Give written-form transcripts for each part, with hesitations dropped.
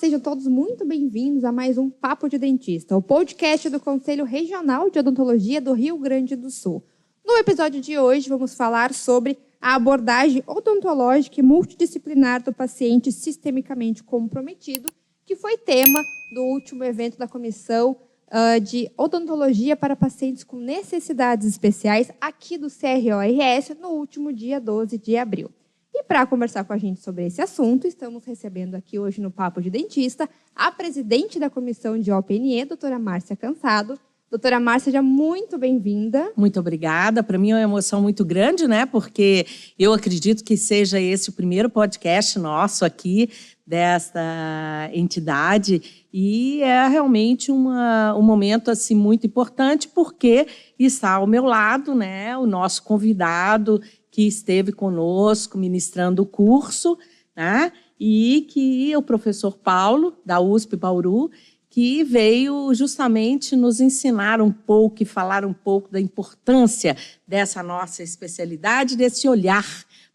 sejam todos muito bem-vindos a mais um Papo de Dentista, o podcast do Conselho Regional de Odontologia do Rio Grande do Sul. No episódio de hoje, vamos falar sobre a abordagem odontológica e multidisciplinar do paciente sistemicamente comprometido, que foi tema do último evento da Comissão de Odontologia para Pacientes com Necessidades Especiais aqui do CRORS no último dia 12 de abril. E para conversar com a gente sobre esse assunto, estamos recebendo aqui hoje no Papo de Dentista a presidente da Comissão de OPNE, doutora Márcia Cansado. Doutora Márcia, seja muito bem-vinda. Muito obrigada. Para mim é uma emoção muito grande, né? Porque eu acredito que seja esse o primeiro podcast nosso aqui desta entidade e é realmente um momento assim muito importante porque está ao meu lado, né, o nosso convidado que esteve conosco ministrando o curso, né, e que é o professor Paulo, da USP Bauru, que veio justamente nos ensinar um pouco e falar um pouco da importância dessa nossa especialidade, desse olhar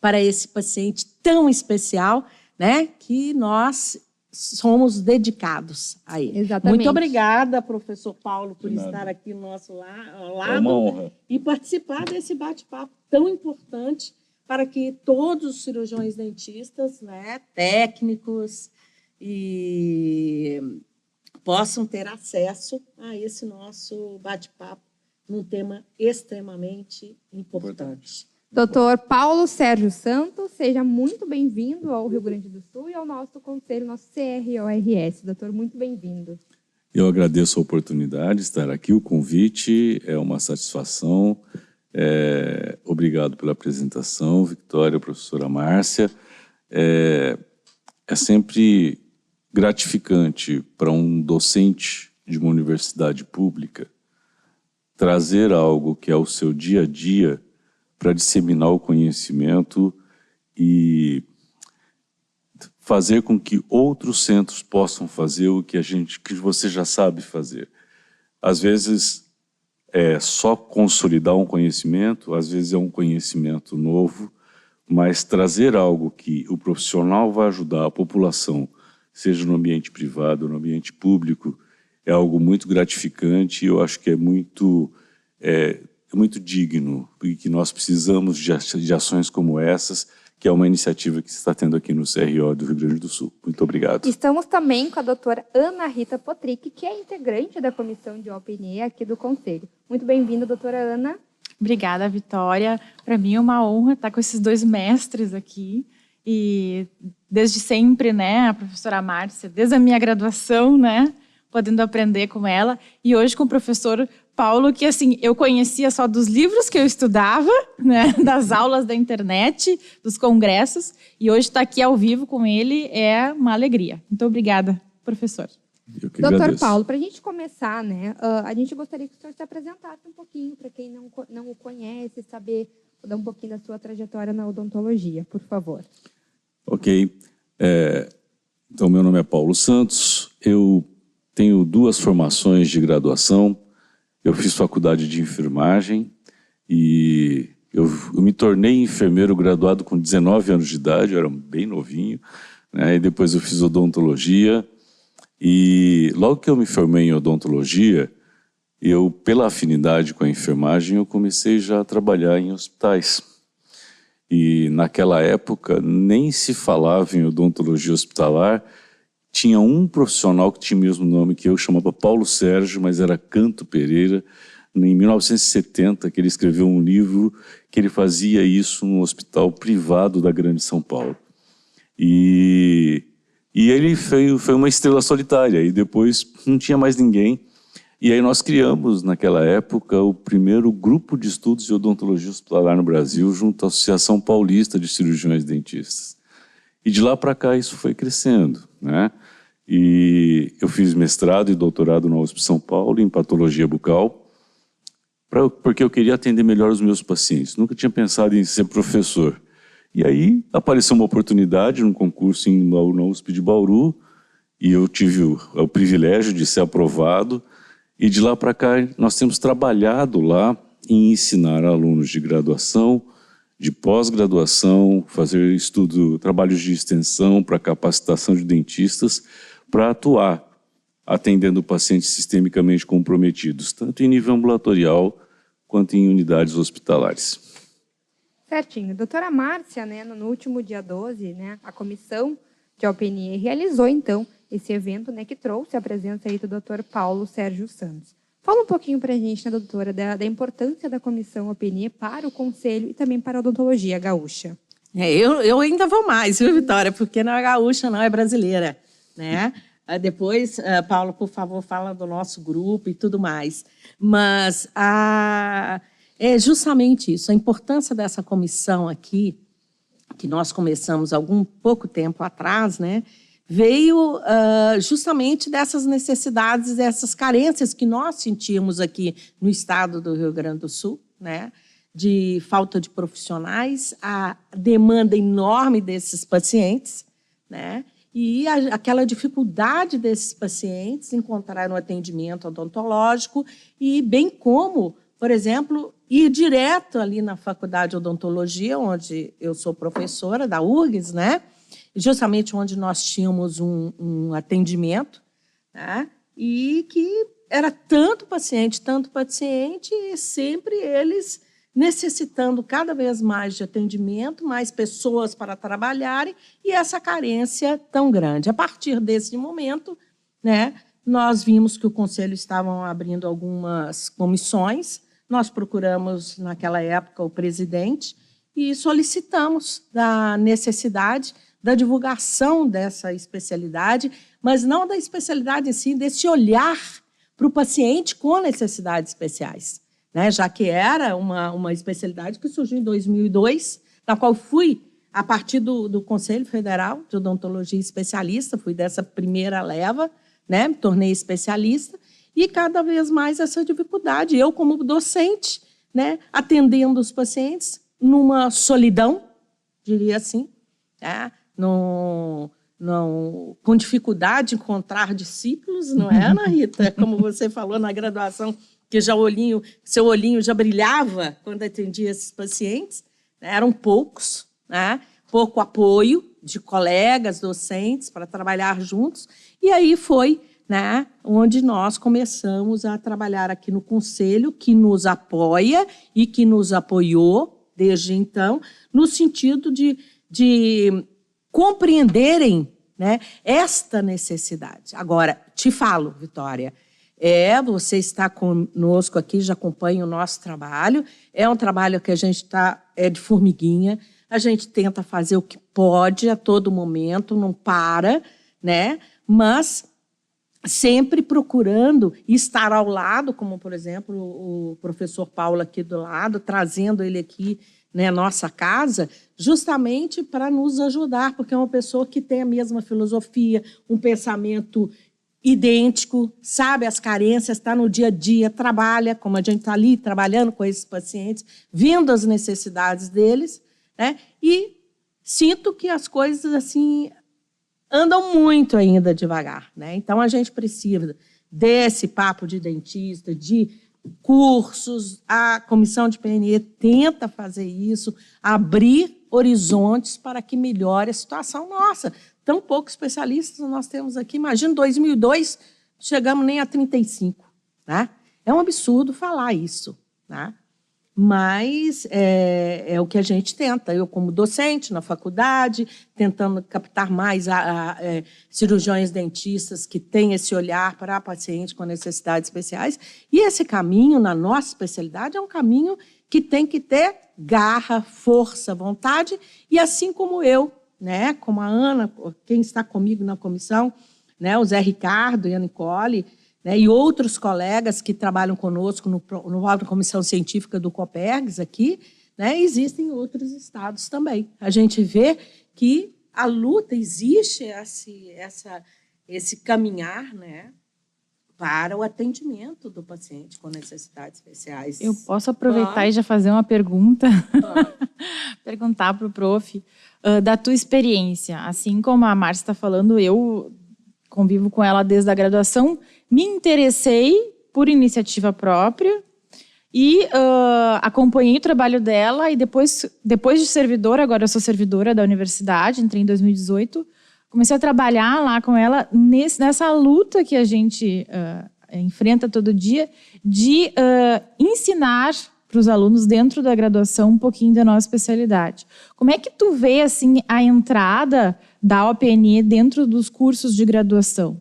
para esse paciente tão especial, né, que nós somos dedicados a ele. Exatamente. Muito obrigada, professor Paulo, por estar aqui ao nosso lado é uma honra. E participar desse bate-papo tão importante para que todos os cirurgiões dentistas, né, técnicos, e possam ter acesso a esse nosso bate-papo num tema extremamente importante. Doutor Paulo Sérgio Santos, seja muito bem-vindo ao Rio Grande do Sul e ao nosso conselho, nosso CRORS. Doutor, muito bem-vindo. Eu agradeço a oportunidade de estar aqui, o convite é uma satisfação. Obrigado pela apresentação, Victória, professora Márcia. É sempre gratificante para um docente de uma universidade pública trazer algo que é o seu dia a dia para disseminar o conhecimento e fazer com que outros centros possam fazer o que você já sabe fazer. Às vezes é só consolidar um conhecimento, às vezes é um conhecimento novo, mas trazer algo que o profissional vai ajudar a população, seja no ambiente privado ou no ambiente público, é algo muito gratificante e eu acho que é muito digno, e que nós precisamos de ações como essas, que é uma iniciativa que se está tendo aqui no CRO do Rio Grande do Sul. Muito obrigado. Estamos também com a doutora Ana Rita Potrick, que é integrante da Comissão de OPNE aqui do Conselho. Muito bem-vinda, doutora Ana. Obrigada, Vitória. Para mim é uma honra estar com esses dois mestres aqui. E desde sempre, né, a professora Márcia, desde a minha graduação, né, podendo aprender com ela. E hoje com o professor Paulo, que assim, eu conhecia só dos livros que eu estudava, né, das aulas da internet, dos congressos, e hoje estar aqui ao vivo com ele é uma alegria. Muito obrigada, professor. Doutor Paulo, para a gente começar, né, a gente gostaria que o senhor se apresentasse um pouquinho, para quem não o conhece, saber, dar um pouquinho da sua trajetória na odontologia, por favor. Ok. Então, meu nome é Paulo Santos, eu tenho 2 formações de graduação. Eu fiz faculdade de enfermagem e eu me tornei enfermeiro graduado com 19 anos de idade, eu era bem novinho, né? E depois eu fiz odontologia e logo que eu me formei em odontologia, pela afinidade com a enfermagem, eu comecei já a trabalhar em hospitais. E naquela época nem se falava em odontologia hospitalar. Tinha um profissional que tinha o mesmo nome que eu, chamava Paulo Sérgio, mas era Canto Pereira, em 1970, que ele escreveu um livro que ele fazia isso num hospital privado da Grande São Paulo. E ele foi uma estrela solitária, e depois não tinha mais ninguém. E aí nós criamos, naquela época, o primeiro grupo de estudos de odontologia hospitalar no Brasil, junto à Associação Paulista de Cirurgiões Dentistas. E de lá para cá isso foi crescendo, né? E eu fiz mestrado e doutorado na USP São Paulo em patologia bucal, porque eu queria atender melhor os meus pacientes. Nunca tinha pensado em ser professor. E aí apareceu uma oportunidade num concurso na USP de Bauru, e eu tive o privilégio de ser aprovado. E de lá para cá nós temos trabalhado lá em ensinar alunos de graduação, de pós-graduação, fazer trabalhos de extensão para capacitação de dentistas, para atuar atendendo pacientes sistemicamente comprometidos, tanto em nível ambulatorial quanto em unidades hospitalares. Certinho. Doutora Márcia, né, no último dia 12, né, a comissão de OPNIE realizou, então, esse evento, né, que trouxe a presença aí do Dr. Paulo Sérgio Santos. Fala um pouquinho para a gente, né, doutora, da importância da comissão OPNIE para o Conselho e também para a odontologia gaúcha. Eu ainda vou mais, viu, Vitória? Porque não é gaúcha, não, é brasileira, né? Depois, Paulo, por favor, fala do nosso grupo e tudo mais. Mas é justamente isso, a importância dessa comissão aqui, que nós começamos algum pouco tempo atrás, né? Veio justamente dessas necessidades, dessas carências que nós sentimos aqui no estado do Rio Grande do Sul, né? De falta de profissionais, a demanda enorme desses pacientes, né? E aquela dificuldade desses pacientes encontrar um atendimento odontológico e bem como, por exemplo, ir direto ali na Faculdade de Odontologia, onde eu sou professora da URGS, né? Justamente onde nós tínhamos um atendimento, né? E que era tanto paciente, e sempre eles necessitando cada vez mais de atendimento, mais pessoas para trabalharem, e essa carência tão grande. A partir desse momento, né, nós vimos que o Conselho estava abrindo algumas comissões, nós procuramos, naquela época, o presidente e solicitamos da necessidade da divulgação dessa especialidade, mas não da especialidade em si, desse olhar para o paciente com necessidades especiais, né? Já que era uma especialidade que surgiu em 2002, na qual fui, a partir do Conselho Federal de Odontologia Especialista, fui dessa primeira leva, né? Me tornei especialista, e cada vez mais essa dificuldade. Eu, como docente, né? Atendendo os pacientes numa solidão, diria assim, né? Com dificuldade de encontrar discípulos, não é, Ana Rita? Como você falou na graduação, que já seu olhinho já brilhava quando atendia esses pacientes, né? Eram poucos, né? Pouco apoio de colegas, docentes, para trabalhar juntos. E aí foi, né, onde nós começamos a trabalhar aqui no Conselho, que nos apoia e que nos apoiou desde então, no sentido de compreenderem, né, esta necessidade. Agora, te falo, Vitória, você está conosco aqui, já acompanha o nosso trabalho, é um trabalho que a gente está de formiguinha, a gente tenta fazer o que pode a todo momento, não para, né, mas sempre procurando estar ao lado, como, por exemplo, o professor Paulo aqui do lado, trazendo ele aqui, né, nossa casa, justamente para nos ajudar, porque é uma pessoa que tem a mesma filosofia, um pensamento idêntico, sabe as carências, está no dia a dia, trabalha, como a gente está ali trabalhando com esses pacientes, vendo as necessidades deles, né, e sinto que as coisas assim andam muito ainda devagar, né? Então a gente precisa desse papo de dentista, de cursos, a comissão de PNE tenta fazer isso, abrir horizontes para que melhore a situação. Nossa, tão poucos especialistas nós temos aqui, imagina, em 2002, chegamos nem a 35, né? É um absurdo falar isso, né? Mas é o que a gente tenta. Eu, como docente na faculdade, tentando captar mais cirurgiões dentistas que têm esse olhar para pacientes com necessidades especiais. E esse caminho, na nossa especialidade, é um caminho que tem que ter garra, força, vontade. E assim como eu, né, como a Ana, quem está comigo na comissão, né, o Zé Ricardo e a Nicole, né, e outros colegas que trabalham conosco na Comissão Científica do Copergs aqui, né, existem outros estados também. A gente vê que a luta existe, esse caminhar, né, para o atendimento do paciente com necessidades especiais. Eu posso aproveitar e já fazer uma pergunta? Perguntar para o prof. Da tua experiência. Assim como a Márcia está falando, eu convivo com ela desde a graduação, me interessei por iniciativa própria e acompanhei o trabalho dela e depois de servidora, agora eu sou servidora da universidade, entrei em 2018, comecei a trabalhar lá com ela nessa luta que a gente enfrenta todo dia de ensinar para os alunos dentro da graduação um pouquinho da nossa especialidade. Como é que tu vê assim, a entrada da OPNE dentro dos cursos de graduação?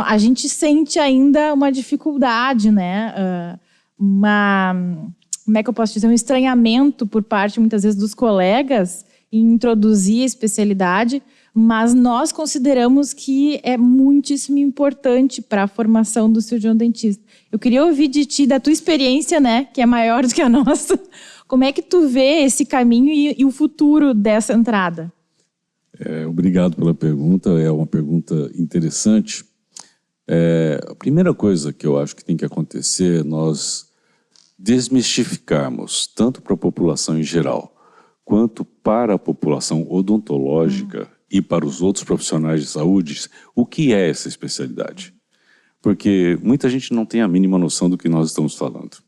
A gente sente ainda uma dificuldade, né? Como é que eu posso dizer? Um estranhamento por parte, muitas vezes, dos colegas em introduzir a especialidade, mas nós consideramos que é muitíssimo importante para a formação do cirurgião dentista. Eu queria ouvir de ti, da tua experiência, né, que é maior do que a nossa, como é que tu vê esse caminho e o futuro dessa entrada? Obrigado pela pergunta, é uma pergunta interessante. A primeira coisa que eu acho que tem que acontecer é nós desmistificarmos, tanto para a população em geral, quanto para a população odontológica e para os outros profissionais de saúde, o que é essa especialidade. Porque muita gente não tem a mínima noção do que nós estamos falando.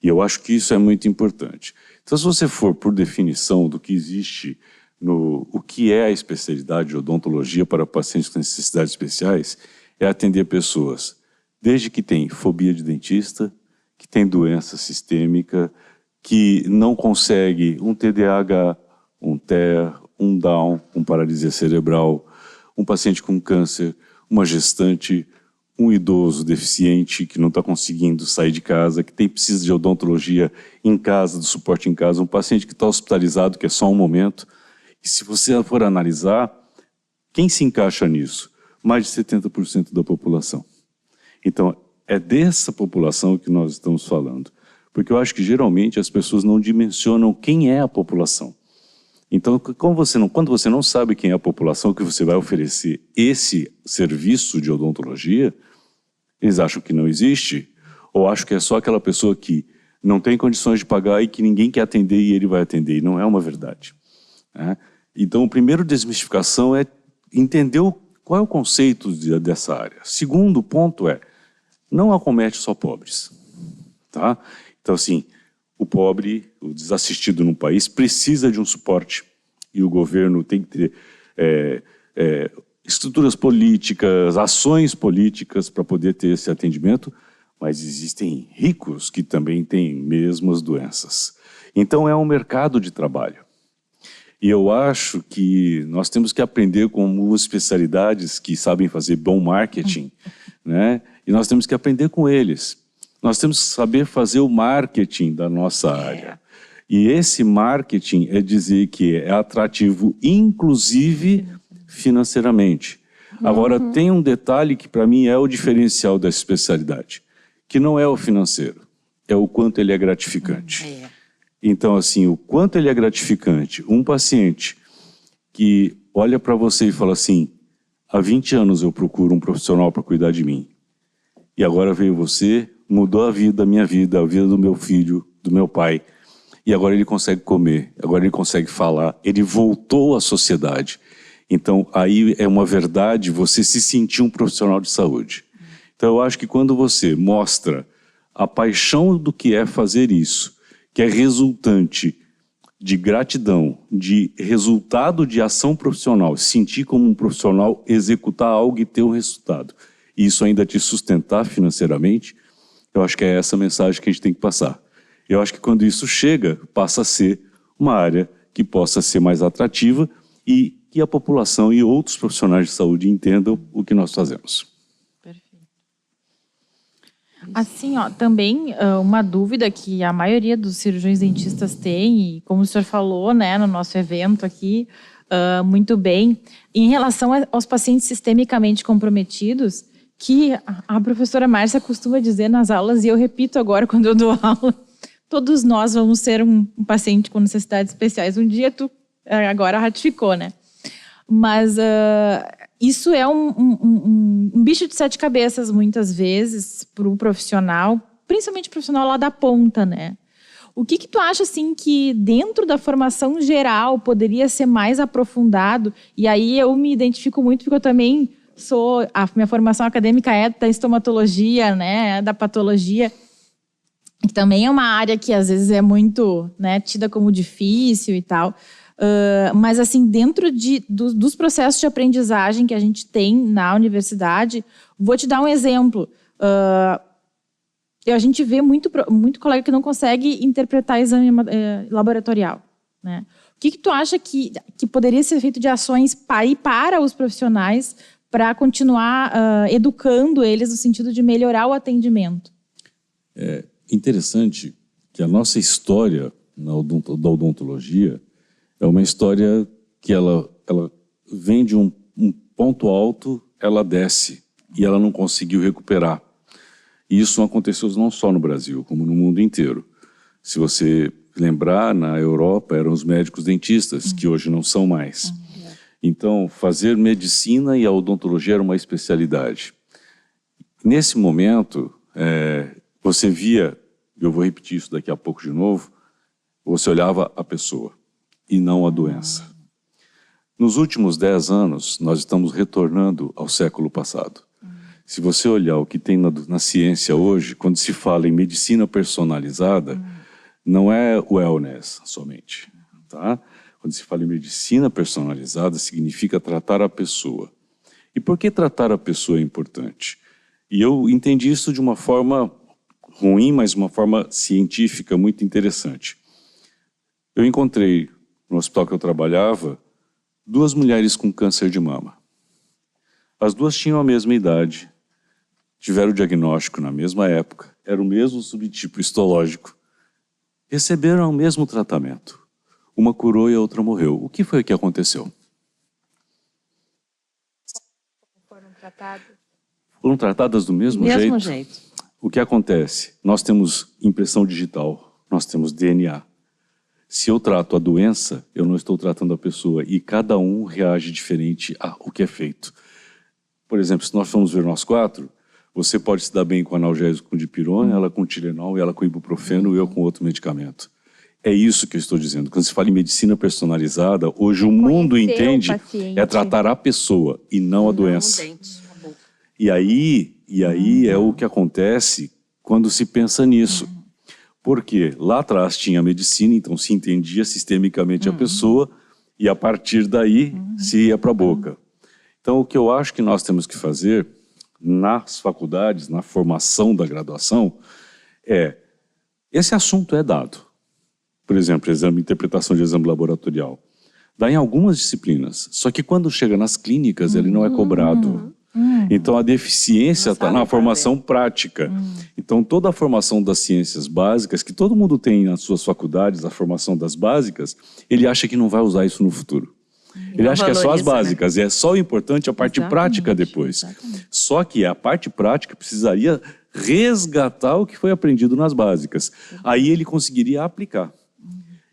E eu acho que isso é muito importante. Então, se você for por definição do que existe o que é a especialidade de odontologia para pacientes com necessidades especiais, é atender pessoas desde que tem fobia de dentista, que tem doença sistêmica, que não consegue um TDAH, um TEA, um Down, um paralisia cerebral, um paciente com câncer, uma gestante, um idoso deficiente que não está conseguindo sair de casa, que precisa de odontologia em casa, do suporte em casa, um paciente que está hospitalizado, que é só um momento. E se você for analisar, quem se encaixa nisso? Mais de 70% da população. Então, é dessa população que nós estamos falando. Porque eu acho que, geralmente, as pessoas não dimensionam quem é a população. Então, quando você não sabe quem é a população que você vai oferecer esse serviço de odontologia, eles acham que não existe, ou acham que é só aquela pessoa que não tem condições de pagar e que ninguém quer atender e ele vai atender. E não é uma verdade. Né? Então, o primeiro desmistificação é entender qual é o conceito dessa área. Segundo ponto não acomete só pobres. Tá? Então, assim, o pobre, o desassistido num país, precisa de um suporte. E o governo tem que ter estruturas políticas, ações políticas para poder ter esse atendimento, mas existem ricos que também têm mesmas doenças. Então, é um mercado de trabalho. E eu acho que nós temos que aprender com especialidades que sabem fazer bom marketing, né? E nós temos que aprender com eles. Nós temos que saber fazer o marketing da nossa área. E esse marketing é dizer que é atrativo, inclusive financeiramente. Agora, tem um detalhe que para mim é o diferencial dessa especialidade, que não é o financeiro, é o quanto ele é gratificante. Então, assim, o quanto ele é gratificante. Um paciente que olha para você e fala assim, há 20 anos eu procuro um profissional para cuidar de mim. E agora veio você, mudou a minha vida, a vida do meu filho, do meu pai. E agora ele consegue comer, agora ele consegue falar, ele voltou à sociedade. Então, aí é uma verdade você se sentir um profissional de saúde. Então, eu acho que quando você mostra a paixão do que é fazer isso, que é resultante de gratidão, de resultado de ação profissional, sentir como um profissional, executar algo e ter um resultado, e isso ainda te sustentar financeiramente, eu acho que é essa mensagem que a gente tem que passar. Eu acho que quando isso chega, passa a ser uma área que possa ser mais atrativa e que a população e outros profissionais de saúde entendam o que nós fazemos. Assim, também uma dúvida que a maioria dos cirurgiões dentistas tem, e como o senhor falou, né, no nosso evento aqui, muito bem, em relação aos pacientes sistemicamente comprometidos, que a professora Márcia costuma dizer nas aulas, e eu repito agora quando eu dou aula, todos nós vamos ser um paciente com necessidades especiais. Um dia tu agora ratificou, né? Mas isso é um bicho de 7 cabeças, muitas vezes, para o profissional, principalmente o profissional lá da ponta, né? O que tu acha, assim, que dentro da formação geral poderia ser mais aprofundado? E aí eu me identifico muito, porque eu também a minha formação acadêmica é da estomatologia, né? Da patologia, que também é uma área que às vezes é muito, né, tida como difícil e tal. Mas, assim, dentro dos processos de aprendizagem que a gente tem na universidade, vou te dar um exemplo. A gente vê muito colega que não consegue interpretar exame laboratorial, né? O que tu acha que poderia ser feito de ações para os profissionais para continuar educando eles no sentido de melhorar o atendimento? É interessante que a nossa história da odontologia é uma história que ela vem de um ponto alto, ela desce e ela não conseguiu recuperar. E isso aconteceu não só no Brasil, como no mundo inteiro. Se você lembrar, na Europa eram os médicos dentistas, que hoje não são mais. Então, fazer medicina e a odontologia era uma especialidade. Nesse momento, você via, eu vou repetir isso daqui a pouco de novo, você olhava a pessoa e não a doença. Nos últimos 10 anos, nós estamos retornando ao século passado. Se você olhar o que tem na ciência hoje, quando se fala em medicina personalizada, não é wellness somente, tá? Quando se fala em medicina personalizada, significa tratar a pessoa. E por que tratar a pessoa é importante? E eu entendi isso de uma forma ruim, mas uma forma científica muito interessante. Eu encontrei, no hospital que eu trabalhava, 2 mulheres com câncer de mama. As 2 tinham a mesma idade, tiveram o diagnóstico na mesma época, era o mesmo subtipo histológico, receberam o mesmo tratamento. Uma curou e a outra morreu. O que foi que aconteceu? Foram tratadas? Foram tratadas do mesmo jeito? O que acontece? Nós temos impressão digital, nós temos DNA. Se eu trato a doença, eu não estou tratando a pessoa. E cada um reage diferente ao que é feito. Por exemplo, se nós formos ver nós 4, você pode se dar bem com analgésico com dipirona, ela com Tilenol, ela com ibuprofeno e eu com outro medicamento. É isso que eu estou dizendo. Quando se fala em medicina personalizada, hoje o mundo entende tratar a pessoa e não a doença. E aí é o que acontece quando se pensa nisso. Porque lá atrás tinha a medicina, então se entendia sistemicamente a pessoa e a partir daí se ia para a boca. Então o que eu acho que nós temos que fazer nas faculdades, na formação da graduação, esse assunto é dado. Por exemplo, interpretação de exame laboratorial. Dá em algumas disciplinas, só que quando chega nas clínicas ele não é cobrado. Então a deficiência está na formação prática. Então toda a formação das ciências básicas, que todo mundo tem nas suas faculdades, a formação das básicas, ele acha que não vai usar isso no futuro. Ele acha que é só as básicas, e é só o importante a parte prática depois. Só que a parte prática precisaria resgatar o que foi aprendido nas básicas. Aí ele conseguiria aplicar.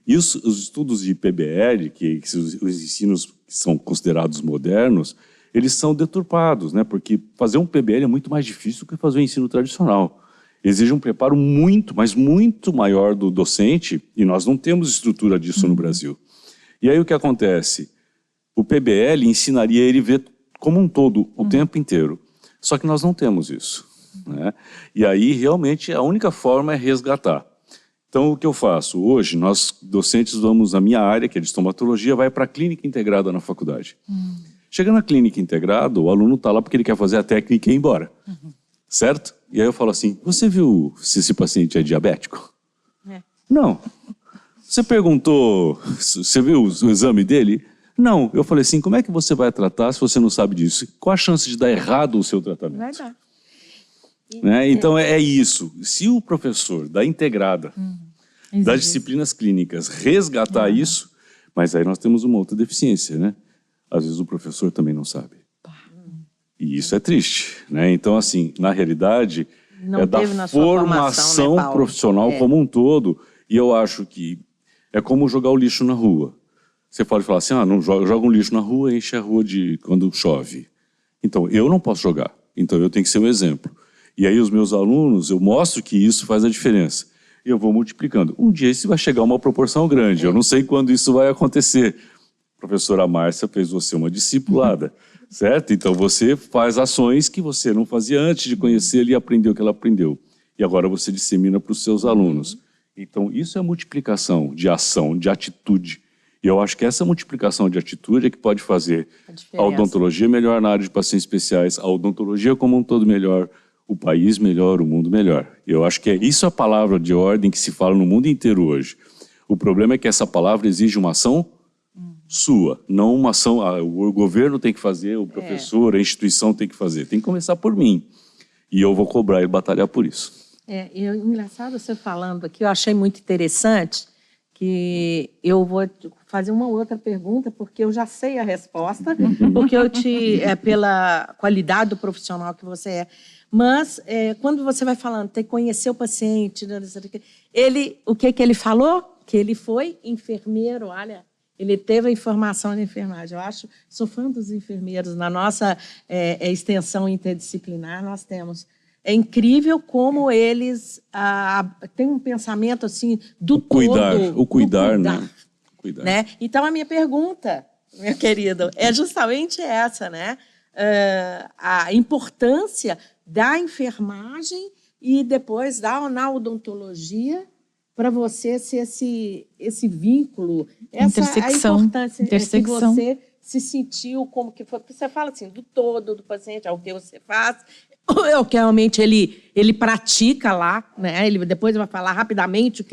E os estudos de PBL, que os ensinos que são considerados modernos, eles são deturpados, né? Porque fazer um PBL é muito mais difícil do que fazer um ensino tradicional. Exige um preparo muito, mas muito maior do docente, e nós não temos estrutura disso no Brasil. E aí o que acontece? O PBL ensinaria ele a ver como um todo, o tempo inteiro. Só que nós não temos isso, né? E aí, realmente, a única forma é resgatar. Então, o que eu faço? Hoje, nós, docentes, vamos, a minha área, que é de estomatologia, vai para a clínica integrada na faculdade. Chega na clínica integrada, o aluno está lá porque ele quer fazer a técnica e ir embora. Certo? E aí eu falo assim, você viu se esse paciente é diabético? Não. Você perguntou, você viu o exame dele? Não. Eu falei assim, como é que você vai tratar se você não sabe disso? Qual a chance de dar errado o seu tratamento? Verdade. Né? Então é isso. Se o professor da integrada, das disciplinas clínicas, resgatar isso, mas aí nós temos uma outra deficiência, né? Às vezes o professor também não sabe. E isso é triste, né? Então, assim, na realidade, Não é da teve na sua formação formação, né, Paulo? profissional como um todo. E eu acho que é como jogar o lixo na rua. Você pode falar assim, não joga um lixo na rua, enche a rua quando chove. Então, eu não posso jogar. Então, eu tenho que ser um exemplo. E aí, os meus alunos, eu mostro que isso faz a diferença. E eu vou multiplicando. Um dia isso vai chegar a uma proporção grande. Eu não sei quando isso vai acontecer. A professora Márcia fez você uma discipulada, certo? Então, você faz ações que você não fazia antes de conhecer e aprender o que ela aprendeu. E agora você dissemina para os seus alunos. Então, isso é multiplicação de ação, de atitude. E eu acho que essa multiplicação de atitude é que pode fazer a odontologia melhor na área de pacientes especiais, a odontologia como um todo melhor, o país melhor, o mundo melhor. Eu acho que é isso a palavra de ordem que se fala no mundo inteiro hoje. O problema é que essa palavra exige uma ação sua, não uma ação, o governo tem que fazer, o professor, a instituição tem que fazer. Tem que começar por mim. E eu vou cobrar e batalhar por isso. Engraçado você falando aqui, eu achei muito interessante que eu vou fazer uma outra pergunta, porque eu já sei a resposta, porque pela qualidade do profissional que você é. Mas, quando você vai falando, tem que conhecer o paciente, o que ele falou? Que ele foi enfermeiro, olha, ele teve a informação de enfermagem. Sou fã dos enfermeiros. Na nossa extensão interdisciplinar, nós temos. É incrível como eles têm um pensamento assim do todo. O cuidar, né? Cuidar. Né? Então, a minha pergunta, meu querido, é justamente essa, né? A importância da enfermagem e depois na odontologia para você ser esse vínculo, intersecção. A importância que você se sentiu como que foi. Você fala assim, do todo do paciente, ao que você faz, é o que realmente ele pratica lá, né? Ele depois vai falar rapidamente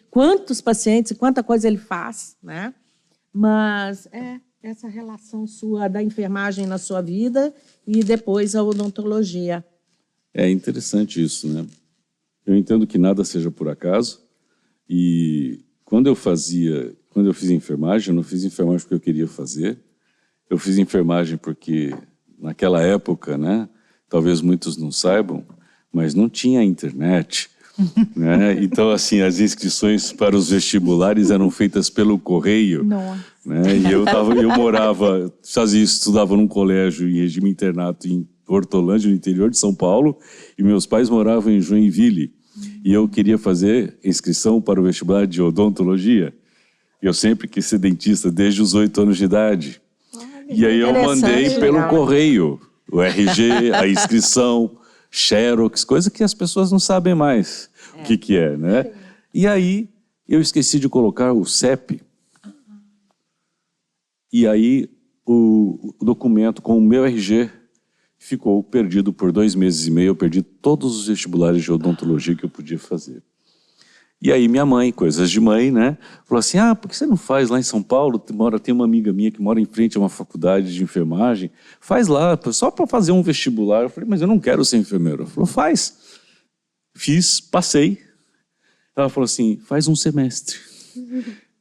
quantos pacientes, quanta coisa ele faz, né? Mas essa relação sua da enfermagem na sua vida e depois a odontologia. É interessante isso, né? Eu entendo que nada seja por acaso e quando eu fiz enfermagem, eu não fiz enfermagem porque eu queria fazer, eu fiz enfermagem porque naquela época, né? Talvez muitos não saibam, mas não tinha internet, né? Então, assim, as inscrições para os vestibulares eram feitas pelo correio. Nossa. Né? E eu estudava num colégio em regime internato em Hortolândia, no interior de São Paulo, e meus pais moravam em Joinville. E eu queria fazer inscrição para o vestibular de odontologia. Eu sempre quis ser dentista desde os 8 anos de idade. E aí eu mandei pelo correio. O RG, a inscrição, Xerox, coisa que as pessoas não sabem mais o que é, né? Sim. E aí eu esqueci de colocar o CEP. E aí o documento com o meu RG ficou perdido por 2 meses e meio. Eu perdi todos os vestibulares de odontologia que eu podia fazer. E aí minha mãe, coisas de mãe, né? Falou assim, por que você não faz lá em São Paulo? Tem uma amiga minha que mora em frente a uma faculdade de enfermagem. Faz lá, só para fazer um vestibular. Eu falei, mas eu não quero ser enfermeiro. Ela falou, faz. Fiz, passei. Ela falou assim, faz um semestre.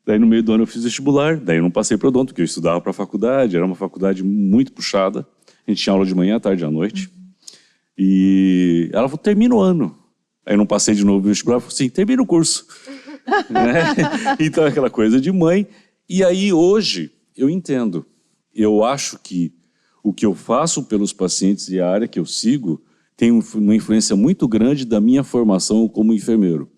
Daí no meio do ano eu fiz vestibular, daí eu não passei para odonto, porque eu estudava para a faculdade, era uma faculdade muito puxada. A gente tinha aula de manhã, à tarde e à noite. E ela falou, termina o ano. Aí eu não passei de novo no vestibular, eu falei assim, termina o curso. Né? Então, aquela coisa de mãe. E aí, hoje, eu entendo. Eu acho que o que eu faço pelos pacientes e a área que eu sigo tem uma influência muito grande da minha formação como enfermeiro.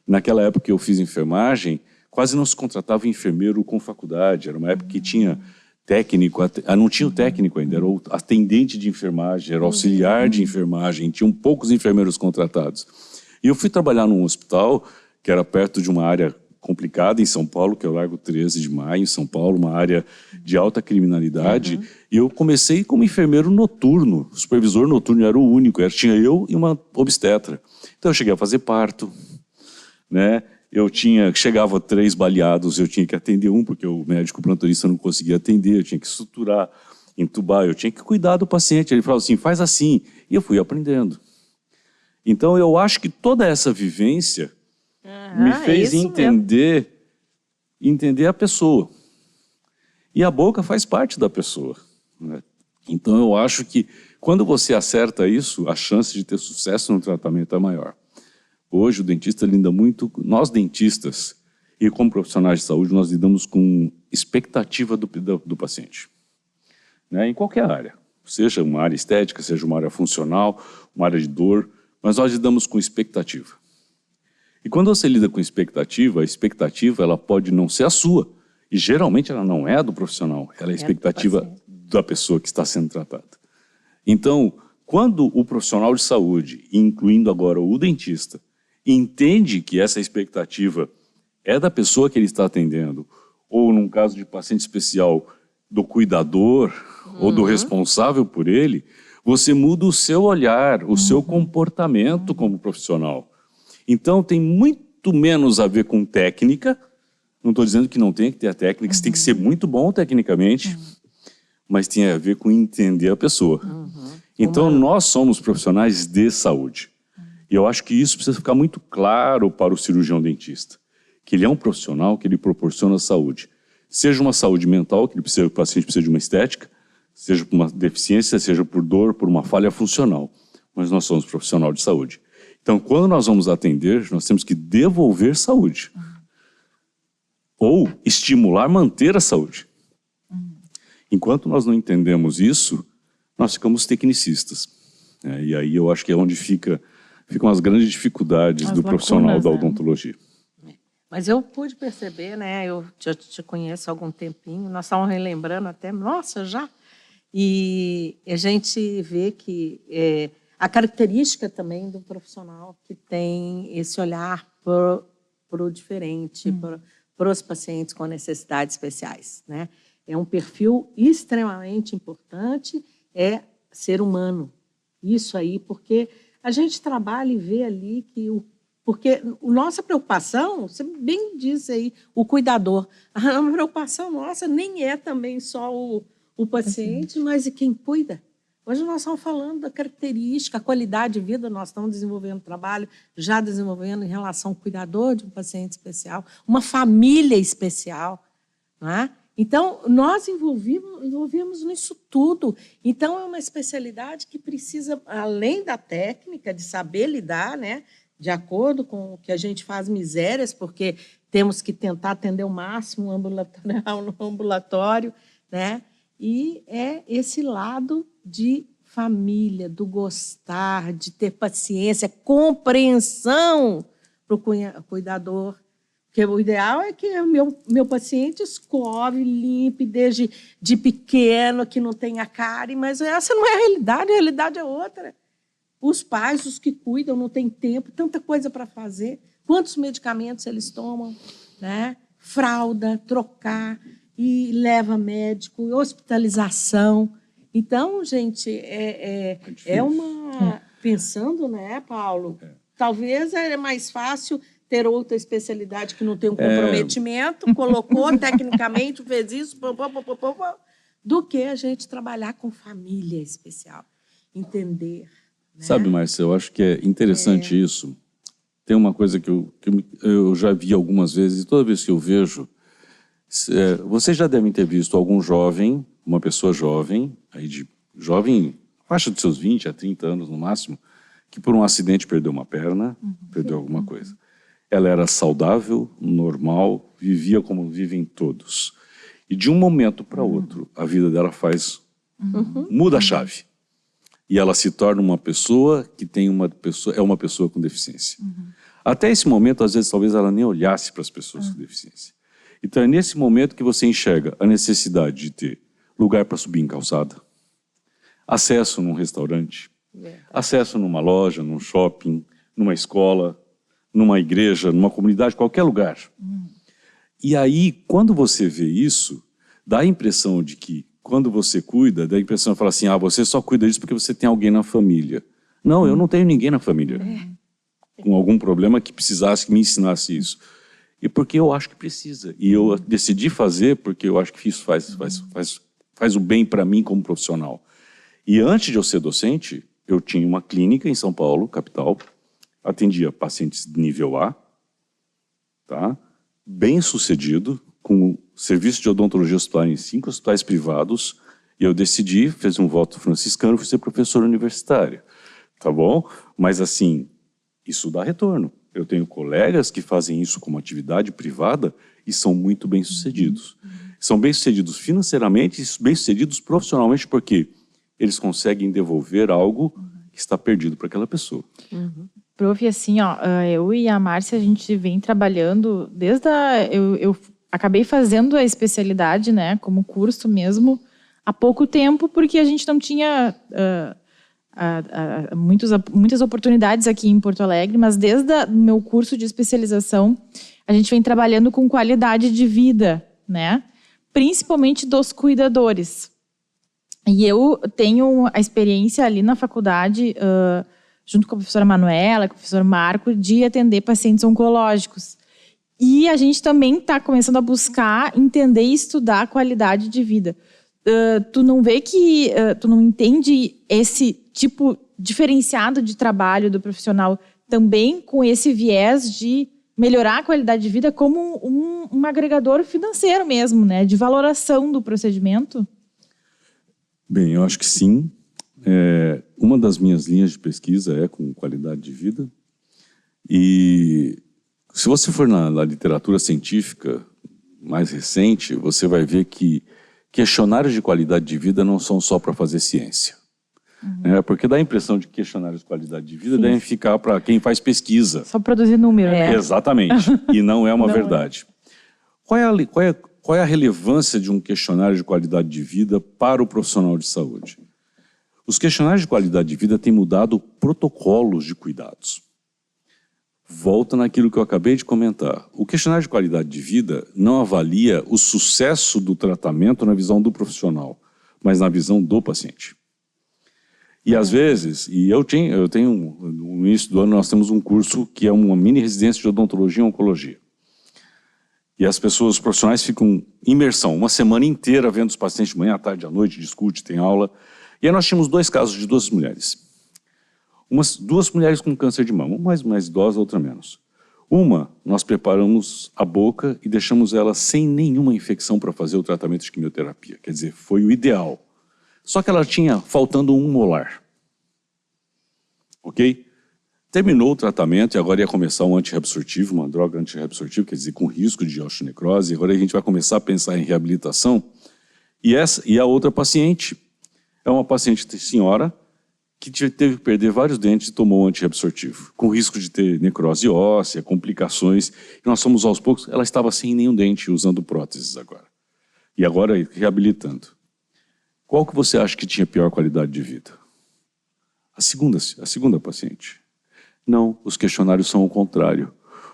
Naquela época que eu fiz enfermagem, quase não se contratava enfermeiro com faculdade. Era uma época que tinha técnico, não tinha o técnico ainda, era o atendente de enfermagem, era o auxiliar de enfermagem, tinham poucos enfermeiros contratados. E eu fui trabalhar num hospital que era perto de uma área complicada em São Paulo, que é o Largo 13 de Maio, em São Paulo, uma área de alta criminalidade. E eu comecei como enfermeiro noturno, supervisor noturno, eu era o único, tinha eu e uma obstetra. Então eu cheguei a fazer parto, né? Chegava 3 baleados, eu tinha que atender um, porque o médico plantonista não conseguia atender, eu tinha que suturar, entubar, eu tinha que cuidar do paciente. Ele falava assim, faz assim. E eu fui aprendendo. Então, eu acho que toda essa vivência me fez entender a pessoa. E a boca faz parte da pessoa, né? Então, eu acho que quando você acerta isso, a chance de ter sucesso no tratamento é maior. Hoje, o dentista lida muito... Nós, dentistas, e como profissionais de saúde, nós lidamos com expectativa do paciente, né? Em qualquer área. Seja uma área estética, seja uma área funcional, uma área de dor... Mas nós lidamos com expectativa. E quando você lida com expectativa, a expectativa ela pode não ser a sua. E geralmente ela não é a do profissional, ela é a expectativa da pessoa que está sendo tratada. Então, quando o profissional de saúde, incluindo agora o dentista, entende que essa expectativa é da pessoa que ele está atendendo, ou num caso de paciente especial, do cuidador ou do responsável por ele, você muda o seu olhar, o seu comportamento como profissional. Então, tem muito menos a ver com técnica. Não estou dizendo que não tem que ter a técnica, você tem que ser muito bom tecnicamente, mas tem a ver com entender a pessoa. Então, nós somos profissionais de saúde. E eu acho que isso precisa ficar muito claro para o cirurgião dentista, que ele é um profissional que ele proporciona saúde. Seja uma saúde mental, que o paciente precisa de uma estética, seja por uma deficiência, seja por dor, por uma falha funcional. Mas nós somos profissional de saúde. Então, quando nós vamos atender, nós temos que devolver saúde. Ou estimular, manter a saúde. Enquanto nós não entendemos isso, nós ficamos tecnicistas. E aí eu acho que é onde ficam as grandes dificuldades do profissional da odontologia. Mas eu pude perceber, né? Eu já te conheço há algum tempinho, nós estávamos relembrando até, nossa, já. E a gente vê que a característica também do profissional que tem esse olhar para o diferente, para os pacientes com necessidades especiais, né? É um perfil extremamente importante, é ser humano. Isso aí, porque a gente trabalha e vê ali que porque a nossa preocupação, você bem disse aí, o cuidador, a preocupação nossa nem é também só o paciente, mas e quem cuida. Hoje nós estamos falando da característica, a qualidade de vida, nós estamos desenvolvendo trabalho, já desenvolvendo em relação ao cuidador de um paciente especial, uma família especial, não é? Então, nós envolvemos nisso tudo. Então, é uma especialidade que precisa, além da técnica, de saber lidar, né, de acordo com o que a gente faz misérias, porque temos que tentar atender o máximo ambulatorial no ambulatório, né? E é esse lado de família, do gostar, de ter paciência, compreensão para o cuidador. Porque o ideal é que o meu paciente escove, limpe, desde de pequeno, que não tenha cárie, mas essa não é a realidade é outra. Os pais, os que cuidam, não têm tempo, tanta coisa para fazer. Quantos medicamentos eles tomam, né? Fralda, trocar, e leva médico, hospitalização. Então, gente, pensando, né, Paulo? Talvez é mais fácil ter outra especialidade que não tem um comprometimento, colocou tecnicamente, fez isso, do que a gente trabalhar com família especial. Entender. Né? Sabe, Márcia, eu acho que é interessante isso. Tem uma coisa que eu já vi algumas vezes, e toda vez que eu vejo, vocês já devem ter visto algum jovem, uma pessoa jovem, faixa de seus 20 a 30 anos no máximo, que por um acidente perdeu uma perna, perdeu alguma coisa. Ela era saudável, normal, vivia como vivem todos. E de um momento para outro, a vida dela muda a chave. E ela se torna uma pessoa que é uma pessoa com deficiência. Até esse momento, às vezes, talvez ela nem olhasse para as pessoas com deficiência. Então, é nesse momento que você enxerga a necessidade de ter lugar para subir em calçada, acesso num restaurante, acesso numa loja, num shopping, numa escola, numa igreja, numa comunidade, qualquer lugar. E aí, quando você vê isso, dá a impressão de que, quando você cuida, dá a impressão de falar assim, você só cuida disso porque você tem alguém na família. Não, eu não tenho ninguém na família com algum problema que precisasse, que me ensinasse isso. E porque eu acho que precisa. E eu decidi fazer porque eu acho que isso faz o bem para mim como profissional. E antes de eu ser docente, eu tinha uma clínica em São Paulo, capital, atendia pacientes de nível A, tá? Bem sucedido, com serviço de odontologia hospitalar em 5 hospitais privados, e eu decidi, fiz um voto franciscano, fui ser professor universitário, tá bom? Mas assim, isso dá retorno. Eu tenho colegas que fazem isso como atividade privada e são muito bem-sucedidos. São bem-sucedidos financeiramente e bem-sucedidos profissionalmente porque eles conseguem devolver algo que está perdido para aquela pessoa. Prof, assim, eu e a Márcia, a gente vem trabalhando desde eu acabei fazendo a especialidade, né, como curso mesmo, há pouco tempo, porque a gente não tinha muitas oportunidades aqui em Porto Alegre, mas desde o meu curso de especialização, a gente vem trabalhando com qualidade de vida, né? Principalmente dos cuidadores. E eu tenho a experiência ali na faculdade, junto com a professora Manuela, com o professor Marco, de atender pacientes oncológicos. E a gente também está começando a buscar entender e estudar a qualidade de vida. Tu não vê que tu não entende esse tipo diferenciado de trabalho do profissional também com esse viés de melhorar a qualidade de vida como um agregador financeiro mesmo, né? De valoração do procedimento? Bem, eu acho que sim. Uma das minhas linhas de pesquisa é com qualidade de vida. E se você for na literatura científica mais recente, você vai ver que questionários de qualidade de vida não são só para fazer ciência. Porque dá a impressão de que questionários de qualidade de vida devem ficar para quem faz pesquisa. Só produzir número, né? Exatamente. E não é uma verdade. Qual é a relevância de um questionário de qualidade de vida para o profissional de saúde? Os questionários de qualidade de vida têm mudado protocolos de cuidados. Volta naquilo que eu acabei de comentar. O questionário de qualidade de vida não avalia o sucesso do tratamento na visão do profissional, mas na visão do paciente. E às vezes, eu tenho, no início do ano nós temos um curso que é uma mini residência de odontologia e oncologia. E as pessoas, os profissionais ficam em imersão, uma semana inteira vendo os pacientes de manhã, à tarde, à noite, discute, tem aula. E aí nós tínhamos 2 casos de 2 mulheres. 2 mulheres com câncer de mama, uma mais idosa, outra menos. Uma, nós preparamos a boca e deixamos ela sem nenhuma infecção para fazer o tratamento de quimioterapia. Quer dizer, foi o ideal. Só que ela tinha faltando um molar. Ok? Terminou o tratamento e agora ia começar um antirreabsortivo, uma droga antirreabsortiva, quer dizer, com risco de osteonecrose. Agora a gente vai começar a pensar em reabilitação. E a outra paciente é uma paciente senhora que teve que perder vários dentes e tomou um antirreabsortivo, com risco de ter necrose óssea, complicações. E nós fomos aos poucos, ela estava sem nenhum dente, usando próteses agora. E agora reabilitando. Qual que você acha que tinha pior qualidade de vida? A segunda paciente. Não, os questionários são o contrário.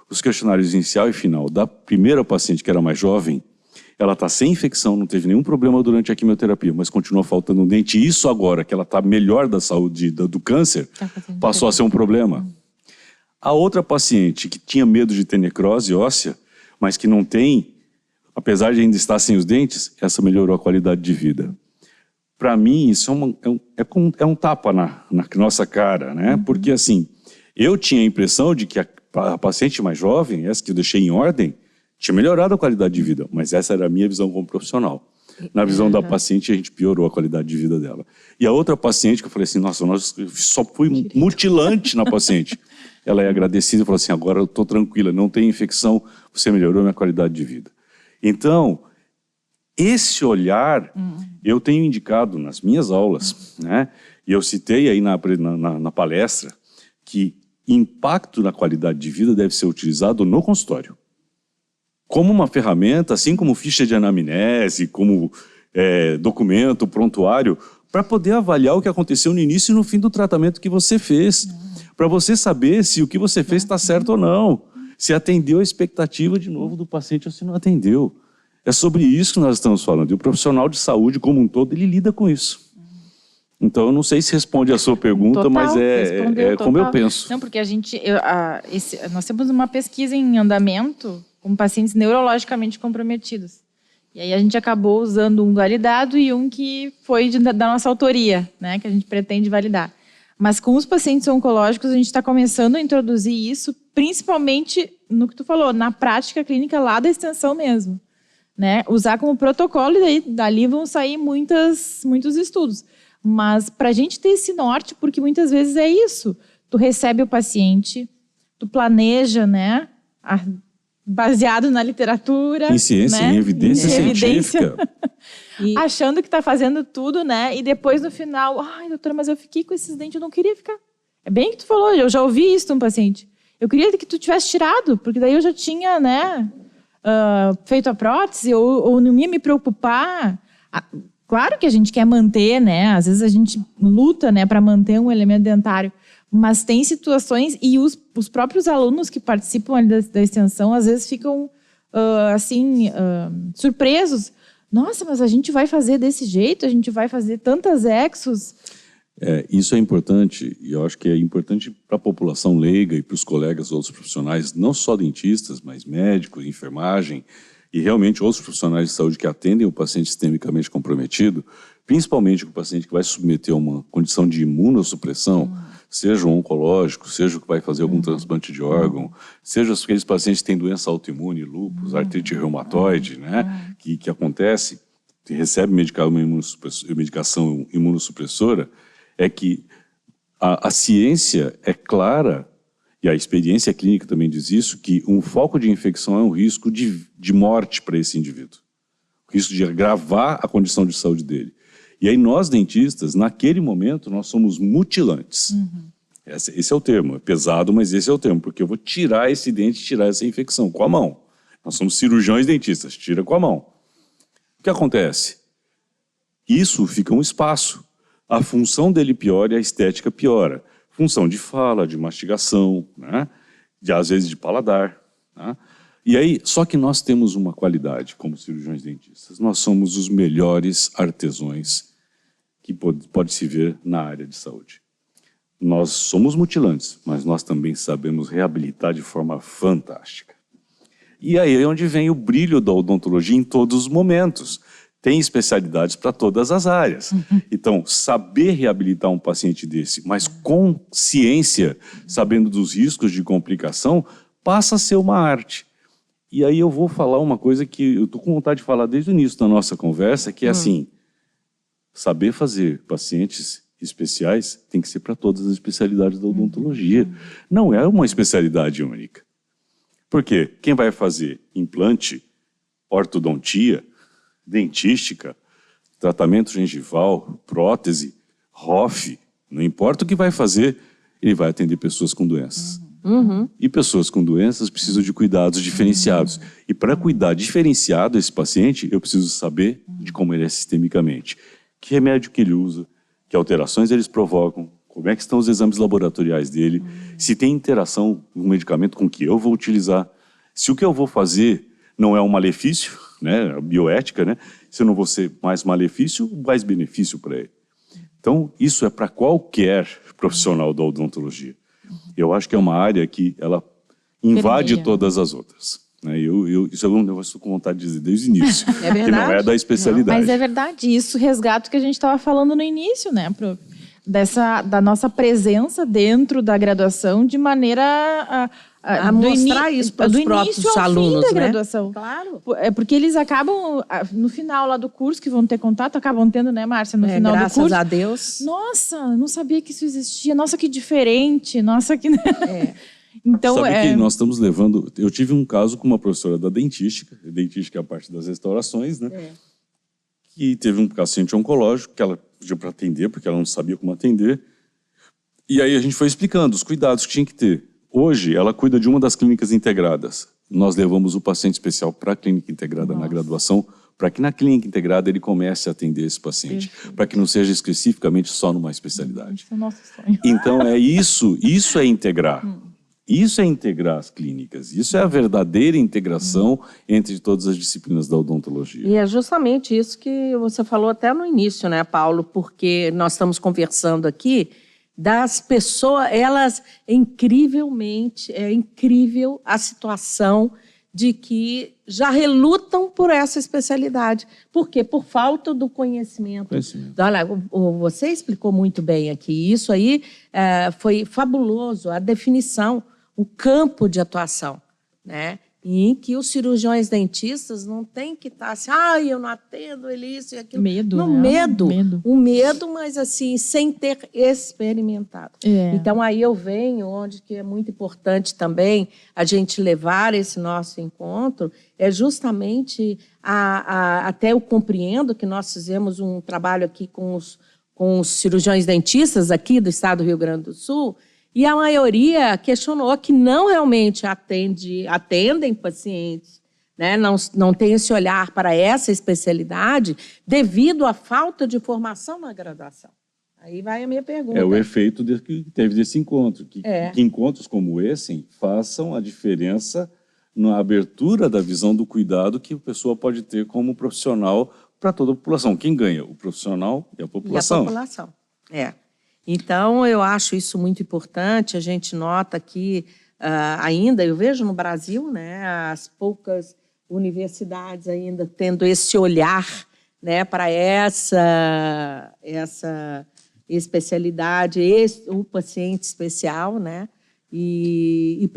Os questionários inicial e final da primeira paciente, que era mais jovem, ela está sem infecção, não teve nenhum problema durante a quimioterapia, mas continua faltando um dente. E isso agora, que ela está melhor da saúde do câncer, passou a ser um problema. A outra paciente, que tinha medo de ter necrose óssea, mas que não tem, apesar de ainda estar sem os dentes, essa melhorou a qualidade de vida. Para mim, isso é um tapa na nossa cara, né? Porque, assim, eu tinha a impressão de que a paciente mais jovem, essa que eu deixei em ordem, tinha melhorado a qualidade de vida, mas essa era a minha visão como profissional. Na visão da paciente, a gente piorou a qualidade de vida dela. E a outra paciente, que eu falei assim, nossa, nós só fui mutilante na paciente. Ela é agradecida e falou assim, agora eu estou tranquila, não tem infecção, você melhorou a minha qualidade de vida. Então, esse olhar, eu tenho indicado nas minhas aulas, né? E eu citei aí na palestra, que impacto na qualidade de vida deve ser utilizado no consultório. Como uma ferramenta, assim como ficha de anamnese, como documento, prontuário, para poder avaliar o que aconteceu no início e no fim do tratamento que você fez. Para você saber se o que você fez está certo ou não. Se atendeu a expectativa, de novo, do paciente ou se não atendeu. É sobre isso que nós estamos falando. E o profissional de saúde, como um todo, ele lida com isso. Então, eu não sei se responde a sua pergunta, total, mas é como eu penso. Não, porque nós temos uma pesquisa em andamento com pacientes neurologicamente comprometidos. E aí a gente acabou usando um validado e um que foi da nossa autoria, né, que a gente pretende validar. Mas com os pacientes oncológicos, a gente está começando a introduzir isso, principalmente no que tu falou, na prática clínica lá da extensão mesmo. Né? Usar como protocolo e daí dali vão sair muitos estudos. Mas para a gente ter esse norte, porque muitas vezes é isso. Tu recebe o paciente, tu planeja, né? Baseado na literatura. Em ciência, né? em evidência científica. Achando que está fazendo tudo, né? E depois no final, ai, doutora, mas eu fiquei com esses dentes, eu não queria ficar. É bem que tu falou, eu já ouvi isso de um paciente. Eu queria que tu tivesse tirado, porque daí eu já tinha, né? Feito a prótese, ou não ia me preocupar. Claro que a gente quer manter, né? Às vezes a gente luta, né, para manter um elemento dentário, mas tem situações, e os próprios alunos que participam ali da extensão, às vezes ficam assim, surpresos. Nossa, mas a gente vai fazer desse jeito? A gente vai fazer tantas exos? Isso é importante, e eu acho que é importante para a população leiga e para os colegas, outros profissionais, não só dentistas, mas médicos, enfermagem, e realmente outros profissionais de saúde que atendem o paciente sistemicamente comprometido, principalmente o paciente que vai submeter a uma condição de imunossupressão, seja um oncológico, seja o que vai fazer algum transplante de órgão, seja aqueles pacientes que têm doença autoimune, lúpus, artrite reumatoide, né, que acontece, que recebe medicação imunossupressora, é que a ciência é clara, e a experiência clínica também diz isso, que um foco de infecção é um risco de morte para esse indivíduo. O risco de agravar a condição de saúde dele. E aí nós, dentistas, naquele momento, nós somos mutilantes. Esse é o termo, é pesado, mas esse é o termo, porque eu vou tirar esse dente, tirar essa infecção com a mão. Nós somos cirurgiões dentistas, tira com a mão. O que acontece? Isso fica um espaço. A função dele piora e a estética piora. Função de fala, de mastigação, né? Às vezes de paladar. Né? E aí, só que nós temos uma qualidade como cirurgiões dentistas. Nós somos os melhores artesãos que pode se ver na área de saúde. Nós somos mutilantes, mas nós também sabemos reabilitar de forma fantástica. E aí é onde vem o brilho da odontologia em todos os momentos. Tem especialidades para todas as áreas. Então, saber reabilitar um paciente desse, mas com ciência, sabendo dos riscos de complicação, passa a ser uma arte. E aí eu vou falar uma coisa que eu estou com vontade de falar desde o início da nossa conversa, que é assim, saber fazer pacientes especiais tem que ser para todas as especialidades da odontologia. Não é uma especialidade única. Por quê? Quem vai fazer implante, ortodontia, dentística, tratamento gengival, prótese, ROF, não importa o que vai fazer, ele vai atender pessoas com doenças. E pessoas com doenças precisam de cuidados diferenciados. E para cuidar diferenciado esse paciente, eu preciso saber de como ele é sistemicamente. Que remédio que ele usa, que alterações eles provocam, como é que estão os exames laboratoriais dele, se tem interação no medicamento com que eu vou utilizar, se o que eu vou fazer não é um malefício, né, a bioética, né, se eu não vou ser mais malefício, mais benefício para ele. Então, isso é para qualquer profissional da odontologia. Eu acho que é uma área que ela invade todas as outras. Né? Isso é um negócio com vontade de dizer desde o início, que não é da especialidade. Mas é verdade, isso resgata o que a gente estava falando no início, né, da nossa presença dentro da graduação de maneira a mostrar isso para os próprios alunos, fim da graduação. Claro. É porque eles acabam, no final lá do curso, que vão ter contato, acabam tendo, né, Márcia, no final do curso. Graças a Deus. Nossa, não sabia que isso existia. Nossa, que diferente. Nossa, que... Então, sabe que nós estamos levando... Eu tive um caso com uma professora da dentística é a parte das restaurações, né? Que teve um paciente oncológico que ela pediu para atender, porque ela não sabia como atender. E aí a gente foi explicando os cuidados que tinha que ter. Hoje, ela cuida de uma das clínicas integradas. Nós levamos o paciente especial para a clínica integrada na graduação, para que na clínica integrada ele comece a atender esse paciente, para que não seja especificamente só numa especialidade. Esse é o nosso sonho. Então, isso é integrar. Isso é integrar as clínicas. Isso é a verdadeira integração entre todas as disciplinas da odontologia. E é justamente isso que você falou até no início, né, Paulo? Porque nós estamos conversando aqui das pessoas, elas incrivelmente, é incrível a situação de que já relutam por essa especialidade. Por quê? Por falta do conhecimento. Olha, você explicou muito bem aqui. Isso aí foi fabuloso, a definição, o campo de atuação, né? Em que os cirurgiões dentistas não têm que estar assim, eu não atendo ele isso e aquilo. Um medo, mas assim, sem ter experimentado. Então, aí eu venho, onde que é muito importante também a gente levar esse nosso encontro, é justamente, até eu compreendo que nós fizemos um trabalho aqui com os cirurgiões dentistas aqui do estado do Rio Grande do Sul, e a maioria questionou que não realmente atendem pacientes, né? Não tem esse olhar para essa especialidade devido à falta de formação na graduação. Aí vai a minha pergunta. É o efeito que teve desse encontro. Que encontros como esse façam a diferença na abertura da visão do cuidado que a pessoa pode ter como profissional para toda a população. Quem ganha? O profissional e a população. E a população, Então, eu acho isso muito importante. A gente nota que ainda, eu vejo no Brasil, né, as poucas universidades ainda tendo esse olhar, né, para essa especialidade, o paciente especial, né, e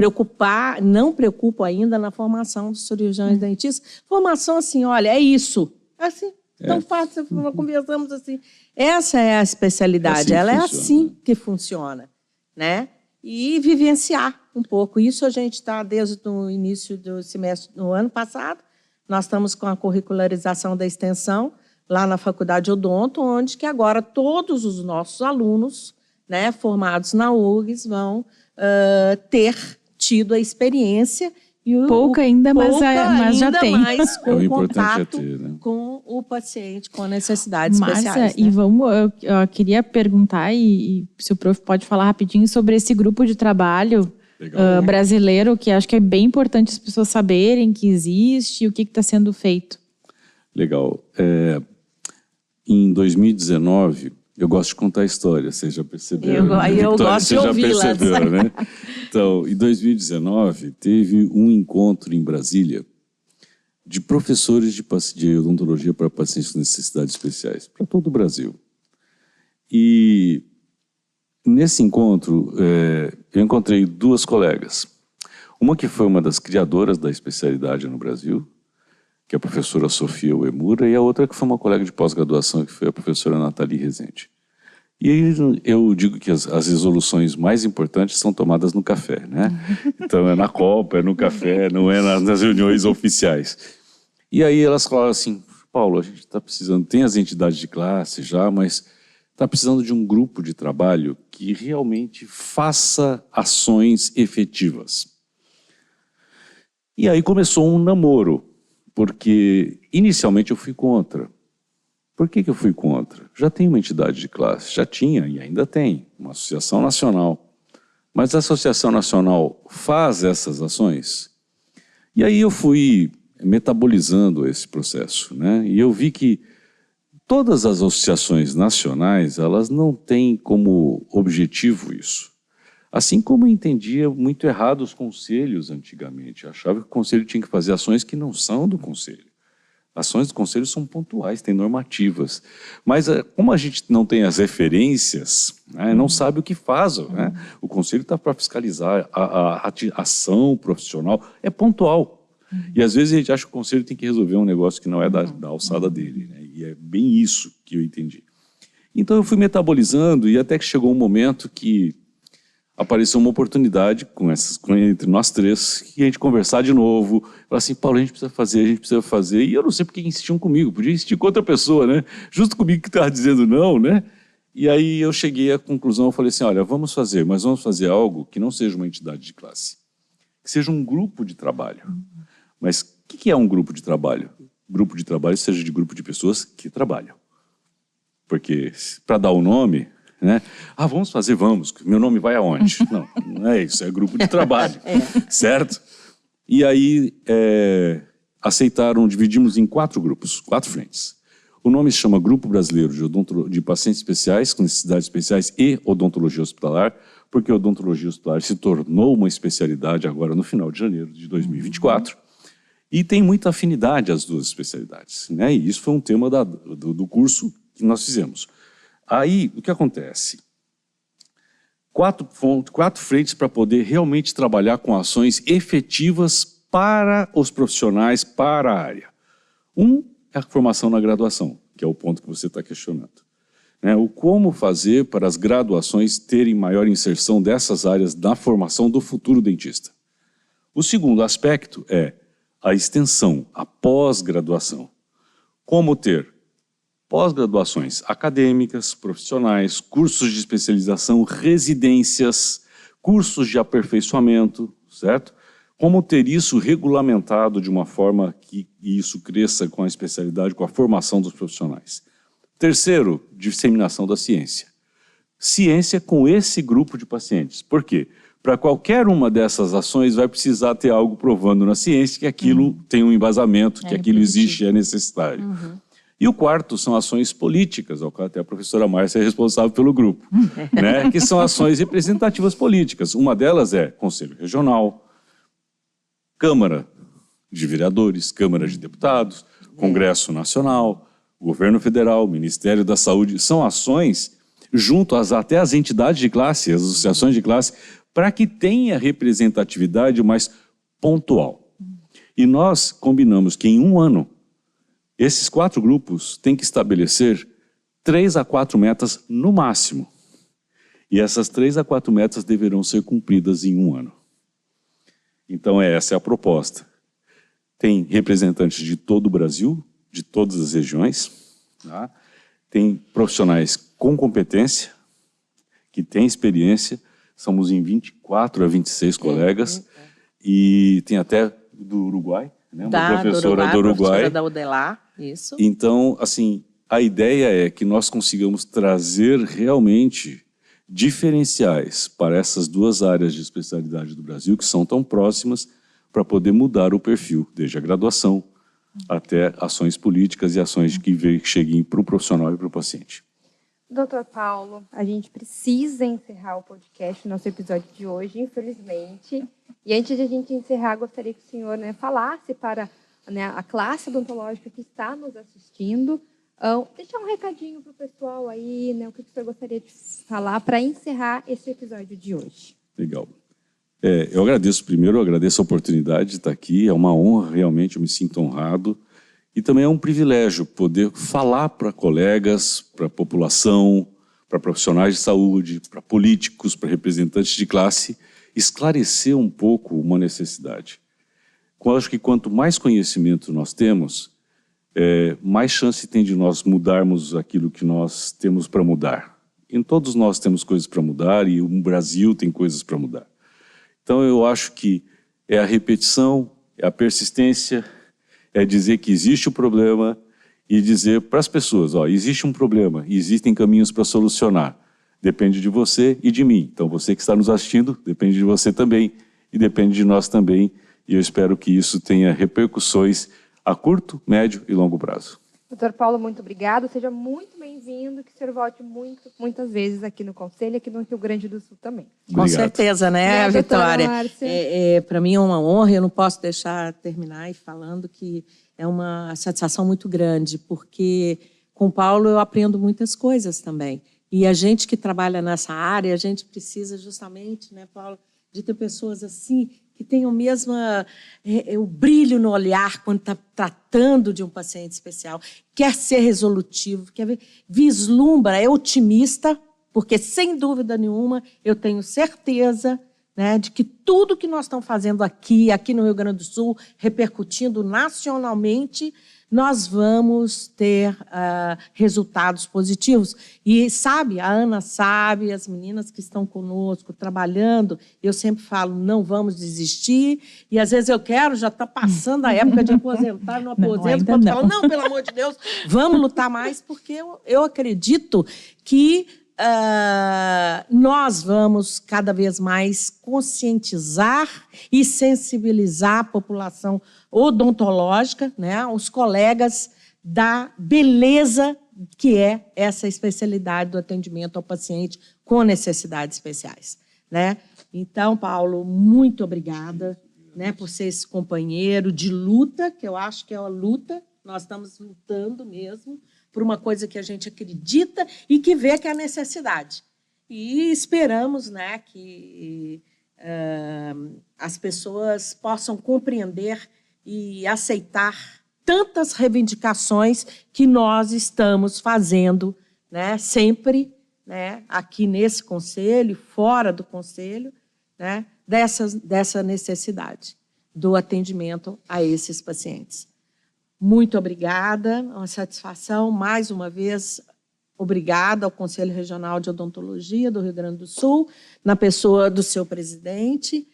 não preocupo ainda na formação dos cirurgiões dentistas. Formação assim, olha, é isso, assim, tão fácil, conversamos assim. Essa é a especialidade, ela é assim que funciona, né? E vivenciar um pouco. Isso a gente está desde o início do semestre, no ano passado, nós estamos com a curricularização da extensão lá na Faculdade Odonto, onde que agora todos os nossos alunos, né, formados na URGS vão ter tido a experiência. Pouca ainda, mas já tem. Mais com o contato ter, né? com o paciente com necessidades especiais. Né? E eu queria perguntar, e se o prof pode falar rapidinho sobre esse grupo de trabalho brasileiro, que acho que é bem importante as pessoas saberem que existe e o que está sendo feito. Legal. Em 2019, eu gosto de contar a história, vocês já perceberam. Eu gosto de ouvi-las. Né? Então, em 2019, teve um encontro em Brasília de professores de odontologia para pacientes com necessidades especiais, para todo o Brasil. E nesse encontro, eu encontrei duas colegas. Uma que foi uma das criadoras da especialidade no Brasil, que é a professora Sofia Uemura, e a outra que foi uma colega de pós-graduação, que foi a professora Nathalie Rezende. E aí eu digo que as resoluções mais importantes são tomadas no café, né? Então é na copa, é no café, não é nas reuniões oficiais. E aí elas falaram assim, Paulo, a gente está precisando, tem as entidades de classe já, mas está precisando de um grupo de trabalho que realmente faça ações efetivas. E aí começou um namoro, porque inicialmente eu fui contra. Por que eu fui contra? Já tem uma entidade de classe, já tinha e ainda tem, uma associação nacional. Mas a associação nacional faz essas ações? E aí eu fui metabolizando esse processo, né? E eu vi que todas as associações nacionais, elas não têm como objetivo isso. Assim como eu entendia muito errado os conselhos antigamente. Eu achava que o conselho tinha que fazer ações que não são do conselho. Ações do conselho são pontuais, têm normativas. Mas como a gente não tem as referências, né, não sabe o que faz. Né? O conselho está para fiscalizar, a ação profissional é pontual. E às vezes a gente acha que o conselho tem que resolver um negócio que não é da alçada dele. Né? E é bem isso que eu entendi. Então eu fui metabolizando e até que chegou um momento que apareceu uma oportunidade entre nós três, que a gente conversar de novo, falar assim, Paulo, a gente precisa fazer, e eu não sei porque insistiam comigo, podia insistir com outra pessoa, né? Justo comigo que estava dizendo não, né? E aí eu cheguei à conclusão, eu falei assim, olha, vamos fazer, mas vamos fazer algo que não seja uma entidade de classe, que seja um grupo de trabalho. Mas o que é um grupo de trabalho? Grupo de trabalho seja de grupo de pessoas que trabalham. Porque, para dar o nome, né? Vamos fazer, vamos. Meu nome vai aonde? Não é isso, é grupo de trabalho, certo? E aí aceitaram, dividimos em 4 grupos, 4 frentes. O nome se chama Grupo Brasileiro de Pacientes Especiais, com Necessidades Especiais e Odontologia Hospitalar, porque a odontologia hospitalar se tornou uma especialidade agora no final de janeiro de 2024. E tem muita afinidade as duas especialidades, né? E isso foi um tema do curso que nós fizemos. Aí, o que acontece? 4 frentes para poder realmente trabalhar com ações efetivas para os profissionais, para a área. Um é a formação na graduação, que é o ponto que você está questionando. Né? O como fazer para as graduações terem maior inserção dessas áreas na formação do futuro dentista. O segundo aspecto é a extensão, a pós-graduação. Como ter pós-graduações acadêmicas, profissionais, cursos de especialização, residências, cursos de aperfeiçoamento, certo? Como ter isso regulamentado de uma forma que isso cresça com a especialidade, com a formação dos profissionais. Terceiro, disseminação da ciência. Ciência com esse grupo de pacientes. Por quê? Para qualquer uma dessas ações, vai precisar ter algo provando na ciência que aquilo tem um embasamento, que aquilo existe e é necessário. E o quarto são ações políticas, ao qual até a professora Márcia é responsável pelo grupo, né? Que são ações representativas políticas. Uma delas é Conselho Regional, Câmara de Vereadores, Câmara de Deputados, Congresso Nacional, Governo Federal, Ministério da Saúde. São ações junto até às entidades de classe, as associações de classe, para que tenha representatividade mais pontual. E nós combinamos que em um ano, esses 4 grupos têm que estabelecer 3 a 4 metas no máximo. E essas 3 a 4 metas deverão ser cumpridas em um ano. Então essa é a proposta. Tem representantes de todo o Brasil, de todas as regiões, tá? Tem profissionais com competência, que têm experiência, somos em 24 a 26 colegas, e tem até do Uruguai, né? Uma professora do Uruguai. Professora da UDELAR, isso. Então, assim, a ideia é que nós consigamos trazer realmente diferenciais para essas 2 áreas de especialidade do Brasil, que são tão próximas, para poder mudar o perfil, desde a graduação até ações políticas e ações que cheguem para o profissional e para o paciente. Doutor Paulo, a gente precisa encerrar o podcast, nosso episódio de hoje, infelizmente. E antes de a gente encerrar, gostaria que o senhor, né, falasse para, né, a classe odontológica que está nos assistindo, deixar um recadinho para o pessoal aí, né, o que o senhor gostaria de falar para encerrar esse episódio de hoje. Legal. Eu agradeço a oportunidade de estar aqui, é uma honra realmente, eu me sinto honrado. E também é um privilégio poder falar para colegas, para a população, para profissionais de saúde, para políticos, para representantes de classe, esclarecer um pouco uma necessidade. Eu acho que quanto mais conhecimento nós temos, mais chance tem de nós mudarmos aquilo que nós temos para mudar. Em todos nós temos coisas para mudar e o Brasil tem coisas para mudar. Então eu acho que é a repetição, é a persistência, é dizer que existe o problema e dizer para as pessoas, existe um problema e existem caminhos para solucionar. Depende de você e de mim. Então você que está nos assistindo, depende de você também e depende de nós também. E eu espero que isso tenha repercussões a curto, médio e longo prazo. Doutor Paulo, muito obrigado. Seja muito bem-vindo. Que o senhor volte muitas vezes aqui no Conselho, aqui no Rio Grande do Sul também. Obrigado. Com certeza, né, Vitória? Para mim é uma honra, eu não posso deixar terminar falando que é uma satisfação muito grande, porque com o Paulo eu aprendo muitas coisas também. E a gente que trabalha nessa área, a gente precisa justamente, né, Paulo, de ter pessoas assim que tenham o brilho no olhar quando está tratando de um paciente especial, quer ser resolutivo, vislumbra, é otimista, porque, sem dúvida nenhuma, eu tenho certeza, né, de que tudo que nós estamos fazendo aqui no Rio Grande do Sul, repercutindo nacionalmente, nós vamos ter resultados positivos. E a Ana sabe, as meninas que estão conosco, trabalhando, eu sempre falo, não vamos desistir, e às vezes já está passando a época de aposentar, não aposento, quando falo, não, pelo amor de Deus, vamos lutar mais, porque eu acredito que nós vamos cada vez mais conscientizar e sensibilizar a população odontológica, né, os colegas da beleza que é essa especialidade do atendimento ao paciente com necessidades especiais, né? Então, Paulo, muito obrigada, né, por ser esse companheiro de luta, que eu acho que é uma luta, nós estamos lutando mesmo, por uma coisa que a gente acredita e que vê que é a necessidade. E esperamos, né, que as pessoas possam compreender e aceitar tantas reivindicações que nós estamos fazendo, né, sempre, né, aqui nesse conselho, fora do conselho, né, dessa necessidade do atendimento a esses pacientes. Muito obrigada, uma satisfação, mais uma vez, obrigada ao Conselho Regional de Odontologia do Rio Grande do Sul, na pessoa do seu presidente,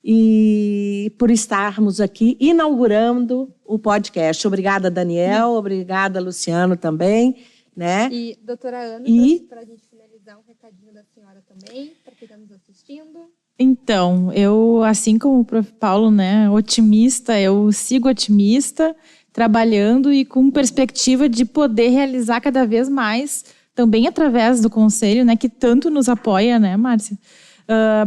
e por estarmos aqui inaugurando o podcast. Obrigada, Daniel, obrigada, Luciano, também. Né? E, doutora Ana, para a gente finalizar, dar um recadinho da senhora também, para quem está nos assistindo. Então, eu, assim como o Prof. Paulo, né, otimista, eu sigo otimista, trabalhando e com perspectiva de poder realizar cada vez mais, também através do Conselho, né, que tanto nos apoia, né, Márcia?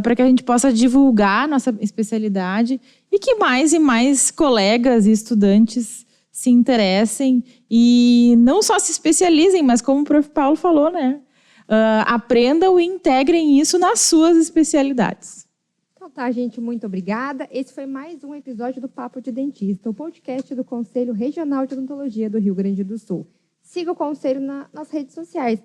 Para que a gente possa divulgar nossa especialidade e que mais e mais colegas e estudantes se interessem e não só se especializem, mas como o Prof. Paulo falou, né? Aprendam e integrem isso nas suas especialidades. Então tá, gente, muito obrigada. Esse foi mais um episódio do Papo de Dentista, o podcast do Conselho Regional de Odontologia do Rio Grande do Sul. Siga o Conselho nas redes sociais.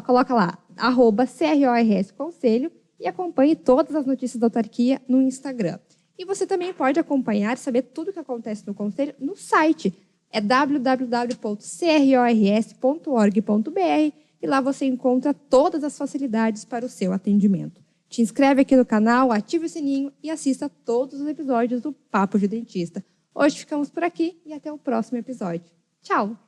Coloca lá, @CRORS Conselho, e acompanhe todas as notícias da autarquia no Instagram. E você também pode acompanhar e saber tudo o que acontece no Conselho no site. É www.crors.org.br e lá você encontra todas as facilidades para o seu atendimento. Te inscreve aqui no canal, ative o sininho e assista todos os episódios do Papo de Dentista. Hoje ficamos por aqui e até o próximo episódio. Tchau!